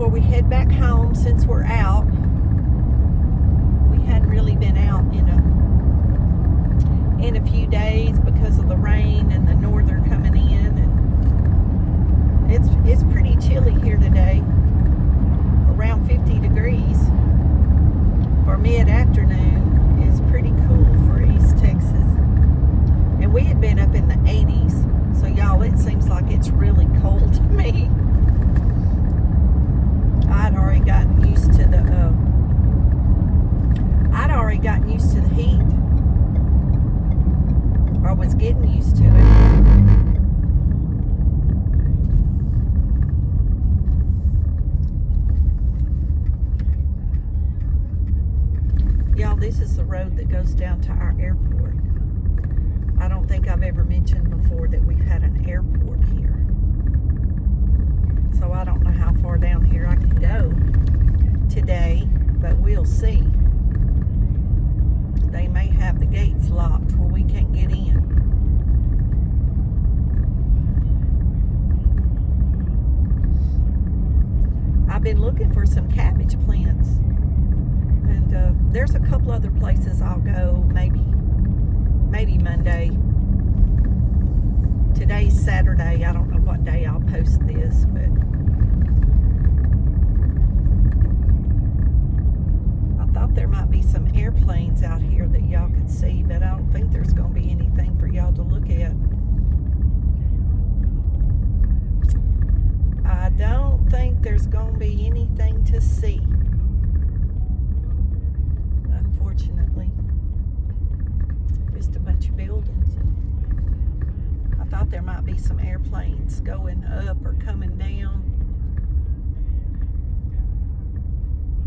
before we head back home, since we're out. We hadn't really been out in a few days because of the rain and the norther coming in, and it's pretty chilly here today, around 50 degrees for mid-afternoon. Is pretty cool for East Texas, and we had been up in the 80s, so y'all, it seems like it's really cold to me. I'd already gotten used to the heat, or was getting used to it. Y'all, this is the road that goes down to our airport. I don't think I've ever mentioned before that we've had an airport here. So I don't know how far down here I can go today, but we'll see. They may have the gates locked where we can't get in. I've been looking for some cabbage plants, and there's a couple other places I'll go, maybe Monday. Today's Saturday. I don't know what day I'll post this, but I thought there might be some airplanes out here that y'all could see, but I don't think there's going to be anything for y'all to look at. I don't think there's going to be anything to see, unfortunately. Just a bunch of buildings. I thought there might be some airplanes going up or coming down,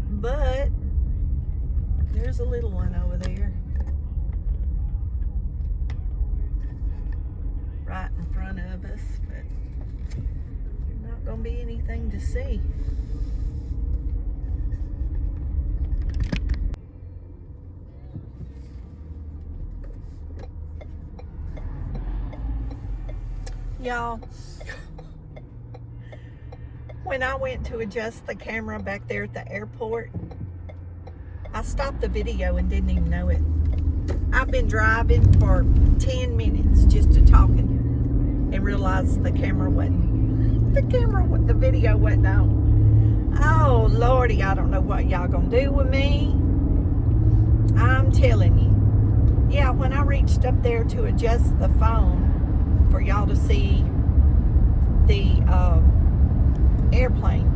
but there's a little one over there right in front of us, but not gonna be anything to see. Y'all, when I went to adjust the camera back there at the airport, I stopped the video and didn't even know it. I've been driving for 10 minutes just to talking and realized the video wasn't on. Oh, Lordy, I don't know what y'all gonna do with me. I'm telling you. Yeah, when I reached up there to adjust the phone for y'all to see the airplane,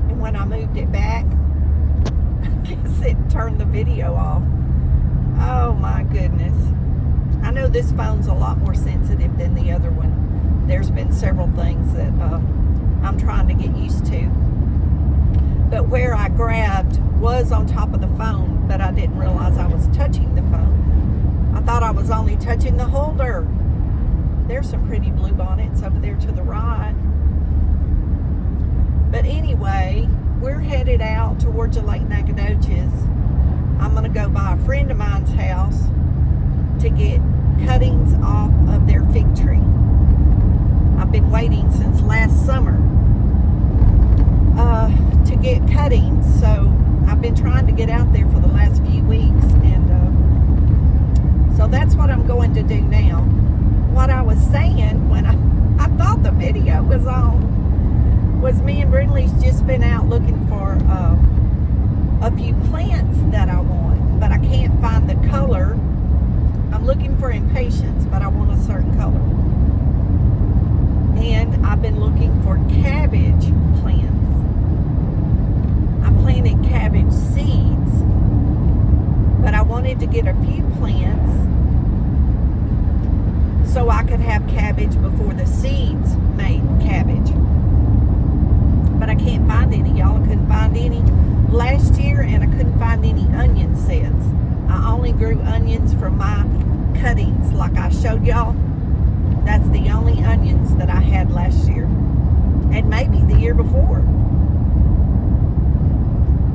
and when I moved it back, I guess it turned the video off. Oh my goodness. I know this phone's a lot more sensitive than the other one. There's been several things that I'm trying to get used to, but where I grabbed was on top of the phone, but I didn't realize I was touching the phone. I thought I was only touching the holder. There's some pretty bluebonnets over there to the right. But anyway, we're headed out towards the Lake Nacogdoches. I'm going to go by a friend of mine's house to get cuttings off of their fig tree. I've been waiting since last summer to get cuttings, so I've been trying to get out there for the last few weeks, and so that's what I'm going to do now. What I was saying when I thought the video was on was me and Brindley's just been out looking for a few plants that I want, but I can't find the color. I'm looking for impatiens, but I want a certain color. And I've been looking for cabbage plants. I planted cabbage seeds, but I wanted to get a few plants so I could have cabbage before the seeds made cabbage. But I can't find any, y'all. I couldn't find any last year, and I couldn't find any onion sets. I only grew onions from my cuttings like I showed y'all. That's the only onions that I had last year, and maybe the year before.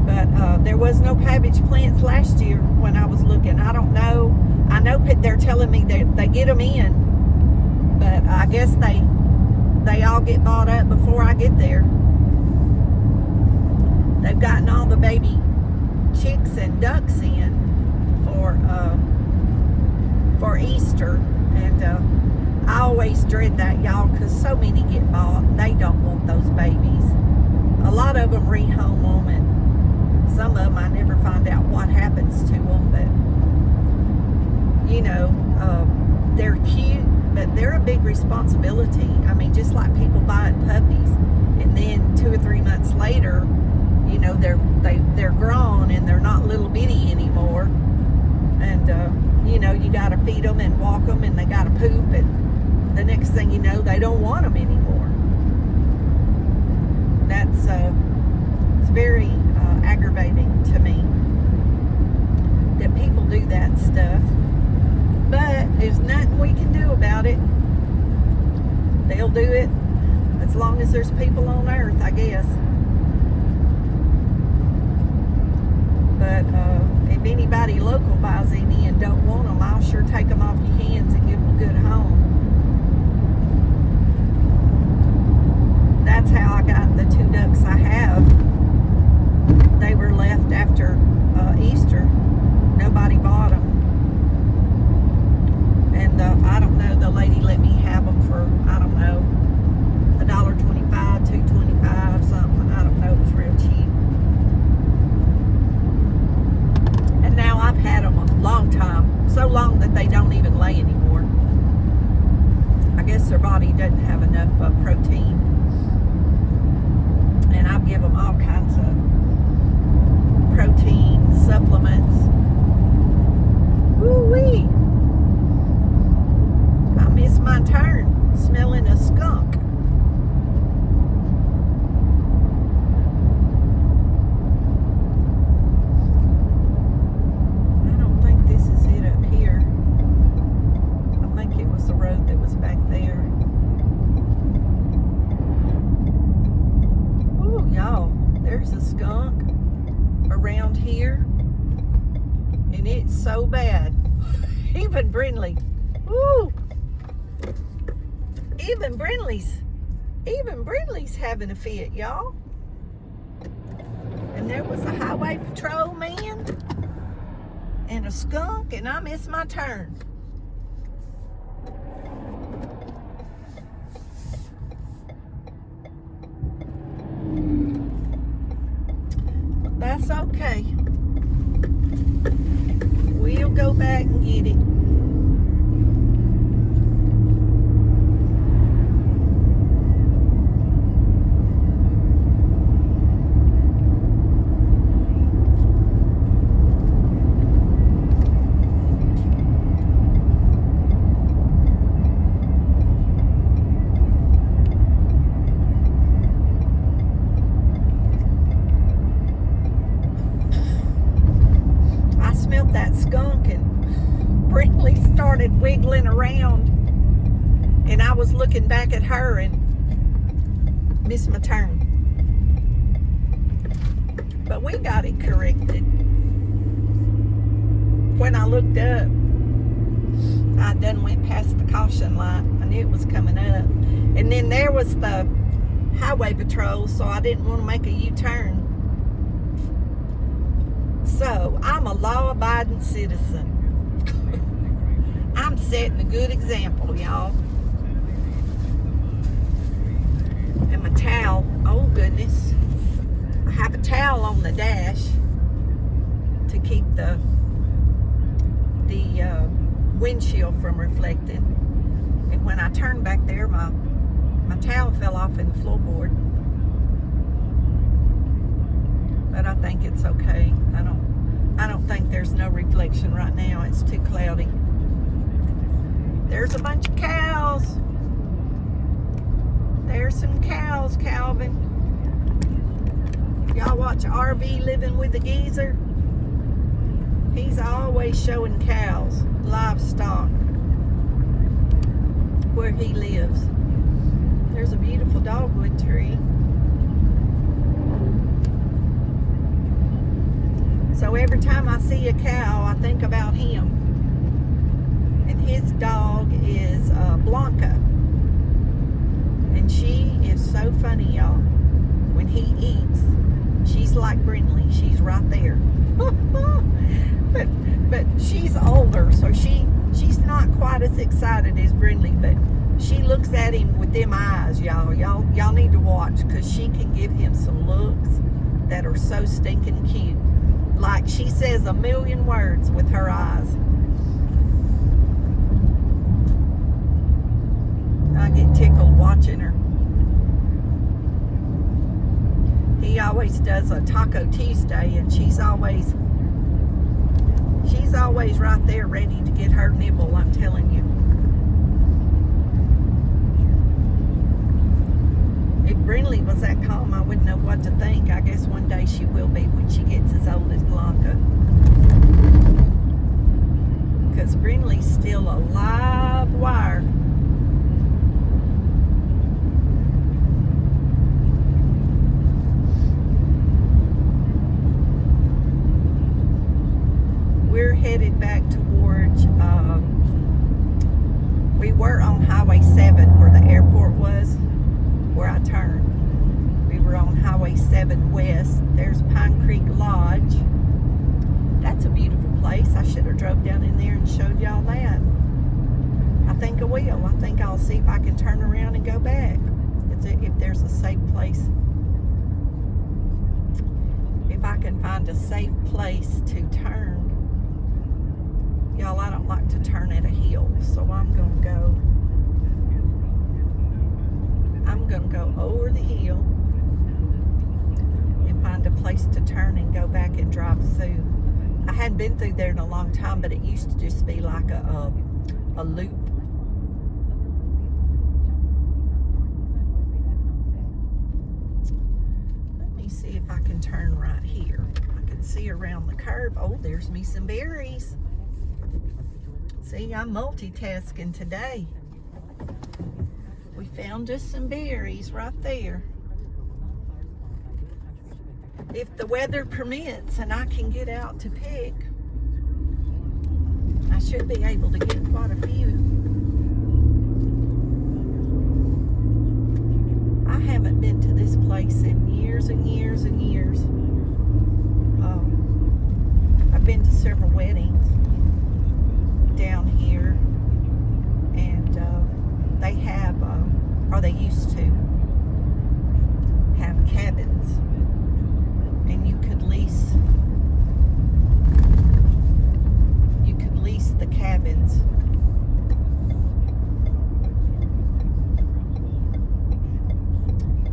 But there was no cabbage plants last year when I was looking. I don't know. I know they're telling me that they get them in, but I guess they all get bought up before I get there. they've gotten all the baby chicks and ducks in for Easter, and I always dread that, y'all, because so many get bought and they don't want those babies. A lot of them rehome them, and some of them I never find out what happens to them, but you know, they're cute, but they're a big responsibility. I mean, just like people buying puppies, and then 2 or 3 months later, you know, they're grown and they're not little bitty anymore, and you know, you got to feed them and walk them, and they got to poop, and the next thing you know, they don't want them anymore. That's it's very aggravating to me that people do that stuff, but there's nothing we can do about it. They'll do it as long as there's people on earth, I guess. But if anybody local buys any and don't want them, I'll sure take them off your hands and give them a good home. That's how I got the 2 ducks I have. They were left after Easter. Nobody bought them. And I don't know, the lady let me have them for, I don't know, $1.25, $2.25, something. I don't know, it was real cheap. And now I've had them a long time, so long that they don't even lay anymore. I guess their body doesn't have enough protein. And I've given them all kinds of protein supplements. Woo-wee! I missed my turn smelling a skunk. I don't think this is it up here. I think it was the road that was back there. Ooh, y'all, there's a skunk around here, and it's so bad. Even Brindley, woo! Even Brindley's having a fit, y'all. And there was a highway patrol man and a skunk, and I missed my turn. That's okay. We'll go back and get it. That skunk, and Brindley started wiggling around, and I was looking back at her and missed my turn. But we got it corrected. When I looked up, I done went past the caution light. I knew it was coming up, and then there was the highway patrol, so I didn't want to make a U-turn. So, I'm a law-abiding citizen. I'm setting a good example, y'all. And my towel, oh goodness. I have a towel on the dash to keep the windshield from reflecting. And when I turned back there, my towel fell off in the floorboard. But I think it's okay. I don't think there's no reflection right now. It's too cloudy. There's a bunch of cows. There's some cows, Calvin. Y'all watch RV Living with the Geezer? He's always showing cows, livestock, where he lives. There's a beautiful dogwood tree. So every time I see a cow, I think about him. And his dog is Blanca. And she is so funny, y'all. When he eats, She's like Brindley. She's right there. but she's older, so she's not quite as excited as Brindley, but she looks at him with them eyes, y'all. Y'all need to watch, because she can give him some looks that are so stinking cute. Like, she says a million words with her eyes. I get tickled watching her. He always does a Taco Tuesday, and she's always right there ready to get her nibble, I'm telling you. If Brindley was that calm, I wouldn't know what to think. I guess one day she will be when she gets as old as Blanca. Because Brindley's still a live wire. We're headed back towards, we were on Highway 7 where the airport was, where I turned. We were on Highway 7 West. There's Pine Creek Lodge. That's a beautiful place. I should have drove down in there and showed y'all that. I think I will. I think I'll see if I can turn around and go back. If there's a safe place. If I can find a safe place to turn. Y'all, I don't like to turn at a hill, so I'm gonna go over the hill and find a place to turn and go back and drive through. I hadn't been through there in a long time, but it used to just be like a loop. Let me see if I can turn right here. I can see around the curve. Oh, there's me some berries. See, I'm multitasking today. We found us some berries right there. If the weather permits and I can get out to pick, I should be able to get quite a few. I haven't been to this place in years and years and years. I've been to several weddings down here, and they have, or they used to have cabins, and you could lease the cabins.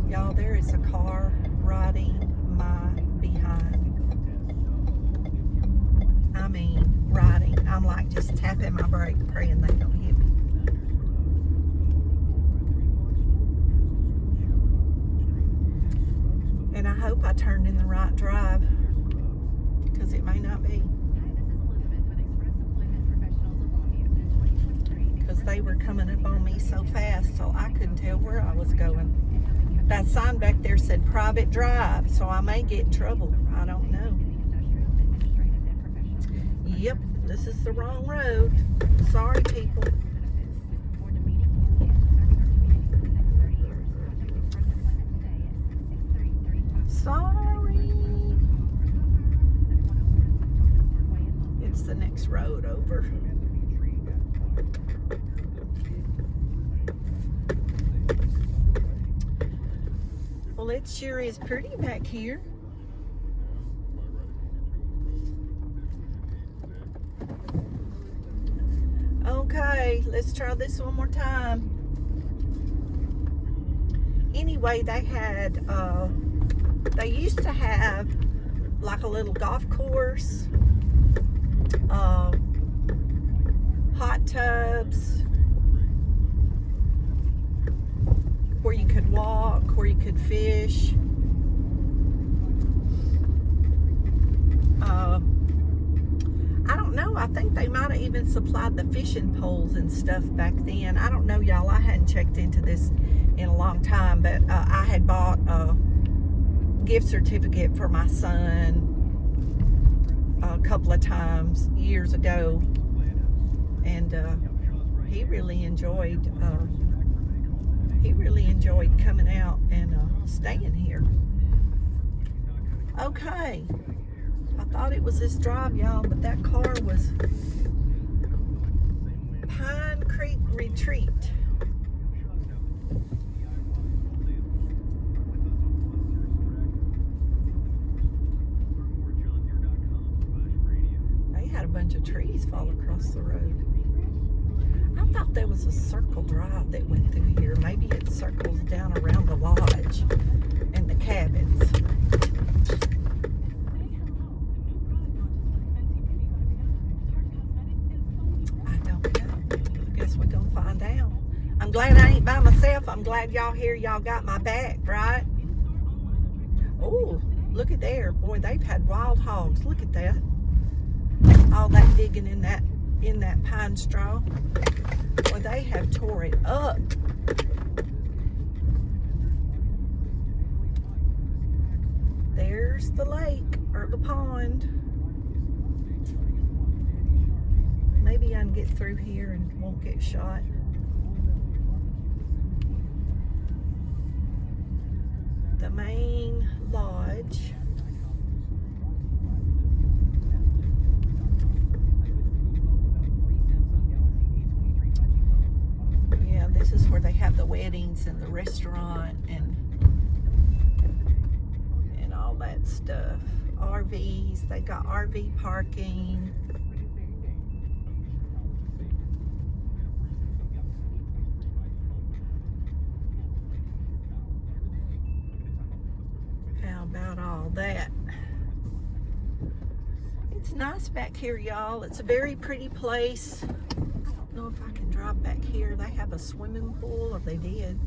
Y'all, there is a car riding my behind. I mean, riding. I'm like just tapping my brake, praying they don't hit me. And I hope I turned in the right drive, because it may not be. Because they were coming up on me so fast, so I couldn't tell where I was going. That sign back there said private drive, so I may get in trouble. I don't know. Yep, this is the wrong road. Sorry, people. Sorry. It's the next road over. Well, it sure is pretty back here. Okay, let's try this one more time. Anyway, they used to have like a little golf course, hot tubs, where you could walk, where you could fish. I don't know. I think they might have even supplied the fishing poles and stuff back then. I don't know, y'all. I hadn't checked into this in a long time, but I had bought a gift certificate for my son a couple of times years ago, and he really enjoyed coming out and staying here. Okay. I thought it was this drive, y'all, but that car was Pine Creek Retreat. They had a bunch of trees fall across the road. I thought there was a circle drive that went through here. Maybe it circles down around the lodge and the cabins. I don't know. I guess we're gonna find out. I'm glad I ain't by myself. I'm glad y'all here. Y'all got my back, right? Oh, look at there. Boy, they've had wild hogs. Look at that. All that digging in that pine straw. Boy, they have tore it up. There's the lake, or the pond. Maybe I can get through here and won't get shot. The main lodge. Yeah, this is where they have the weddings and the restaurant and all that stuff. RVs, they got RV parking. How about all that? It's nice back here, y'all. It's a very pretty place. I don't know if I can drive back here. They have a swimming pool, or they did.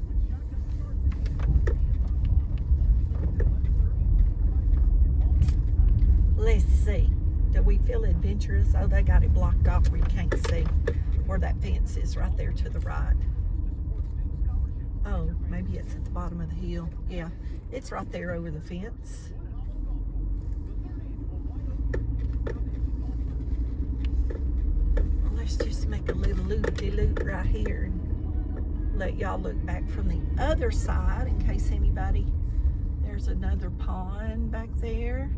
Let's see. Do we feel adventurous? Oh, they got it blocked off where you can't see where that fence is right there to the right. Oh, maybe it's at the bottom of the hill. Yeah, it's right there over the fence. Well, let's just make a little loop-de-loop right here and let y'all look back from the other side in case anybody... There's another pond back there.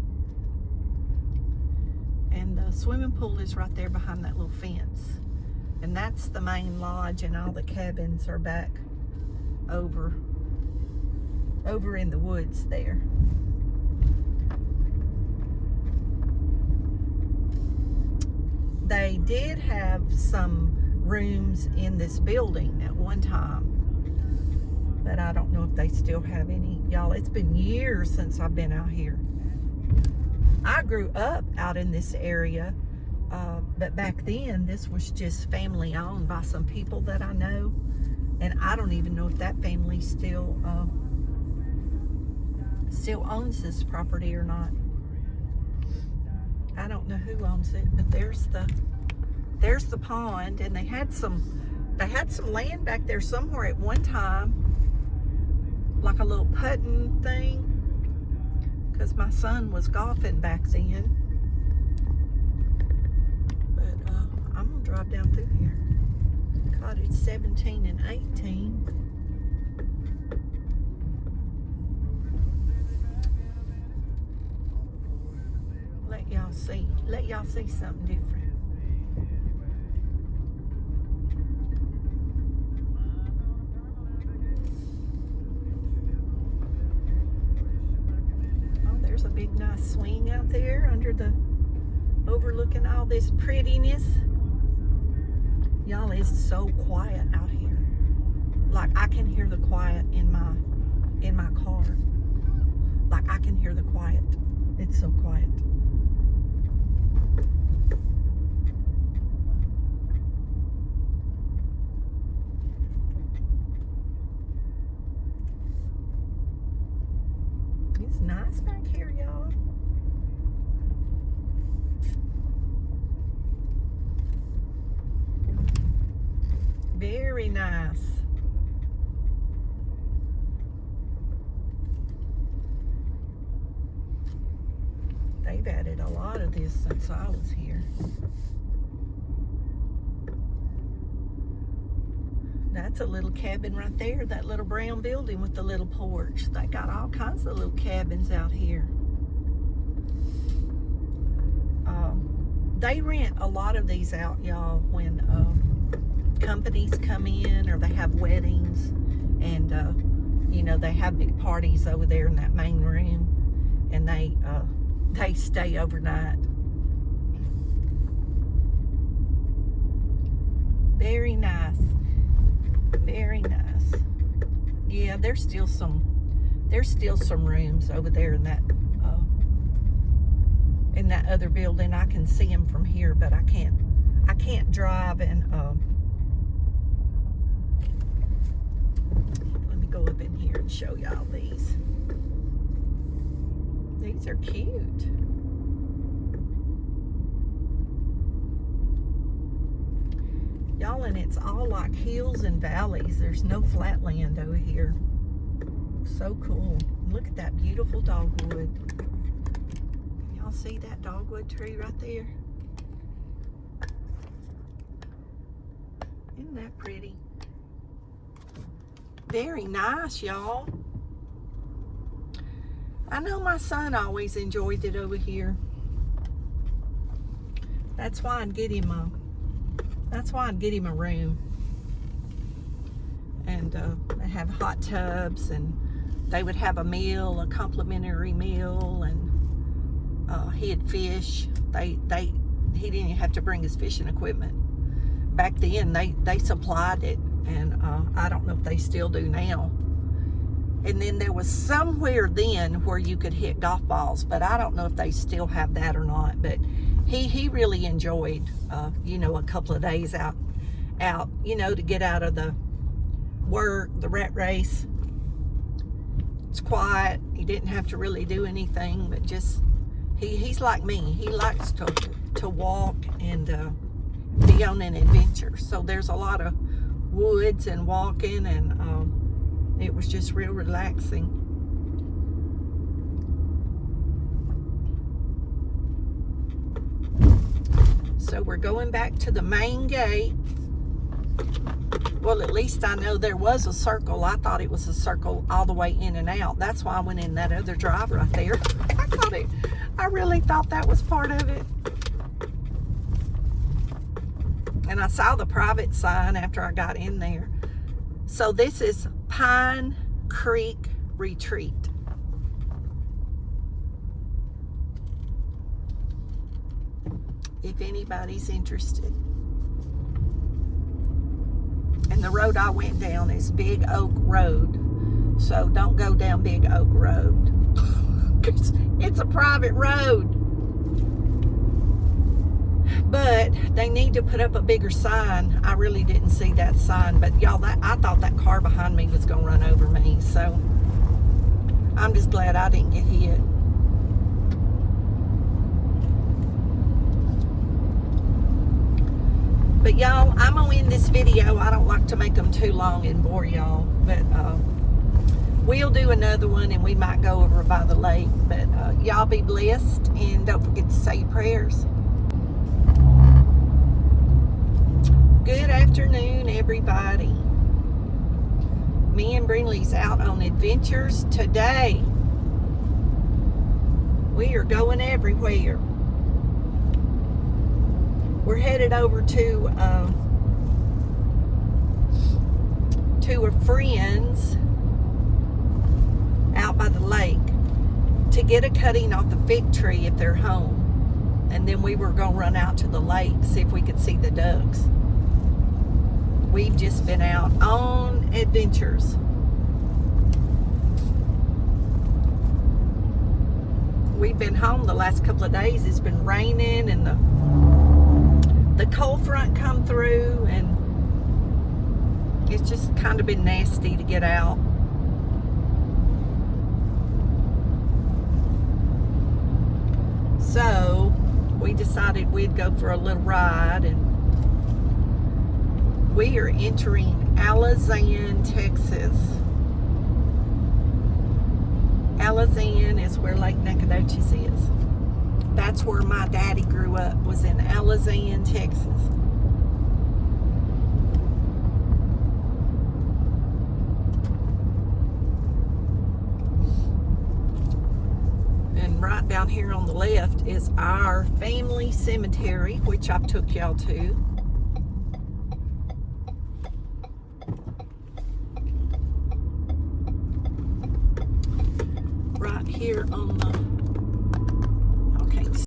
And the swimming pool is right there behind that little fence. And that's the main lodge, and all the cabins are back over in the woods there. They did have some rooms in this building at one time, but I don't know if they still have any. Y'all, it's been years since I've been out here. I grew up out in this area, but back then this was just family owned by some people that I know, and I don't even know if that family still owns this property or not. I don't know who owns it, but there's the pond, and they had some land back there somewhere at one time, like a little putting thing. Because my son was golfing back then. But I'm going to drive down through here. Cottage 17 and 18. Let y'all see something different. There's a big nice swing out there overlooking all this prettiness. Y'all, it's so quiet out here. Like, I can hear the quiet in my car. Like, I can hear the quiet. It's so quiet. It's nice back here, y'all. Very nice. They've added a lot of this since I was here. That's a little cabin right there, that little brown building with the little porch. They got all kinds of little cabins out here. they rent a lot of these out, y'all, when companies come in or they have weddings, and you know, they have big parties over there in that main room, and they stay overnight. Very nice, very nice. Yeah, there's still some rooms over there in that other building. I can see them from here, but I can't drive and let me go up in here and show y'all these. These are cute. Y'all, and it's all like hills and valleys. There's no flat land over here. So cool. Look at that beautiful dogwood. Y'all see that dogwood tree right there? Isn't that pretty? Very nice, y'all. I know my son always enjoyed it over here. That's why I'd get him a room. And they have hot tubs, and they would have a meal, a complimentary meal, and he had fish. He didn't have to bring his fishing equipment. Back then, they supplied it, and I don't know if they still do now. And then there was somewhere then where you could hit golf balls, but I don't know if they still have that or not. But he really enjoyed, you know, a couple of days out, you know, to get out of the work, the rat race. It's quiet. He didn't have to really do anything, but just, he's like me. He likes to walk and be on an adventure. So there's a lot of woods and walking, and it was just real relaxing. So we're going back to the main gate. Well, at least I know there was a circle. I thought it was a circle all the way in and out. That's why I went in that other drive right there. I really thought that was part of it. And I saw the private sign after I got in there. So this is Pine Creek Retreat. If anybody's interested. And the road I went down is Big Oak Road. So don't go down Big Oak Road. It's a private road. But they need to put up a bigger sign. I really didn't see that sign. But y'all, I thought that car behind me was going to run over me. So I'm just glad I didn't get hit. But y'all, I'm going to end this video. I don't like to make them too long and bore y'all. But we'll do another one, and we might go over by the lake. But y'all be blessed, and don't forget to say your prayers. Good afternoon, everybody. Me and Brinley's out on adventures today. We are going everywhere. We're headed over to a friend's out by the lake to get a cutting off the fig tree if they're home. And then we were going to run out to the lake to see if we could see the ducks. We've just been out on adventures. We've been home the last couple of days. It's been raining, and the cold front come through, and it's just kind of been nasty to get out. So we decided we'd go for a little ride, and we are entering Alazan, Texas. Alazan is where Lake Nacogdoches is. That's where my daddy grew up, was in Alazan, Texas. And right down here on the left is our family cemetery, which I've took y'all to. Right here on the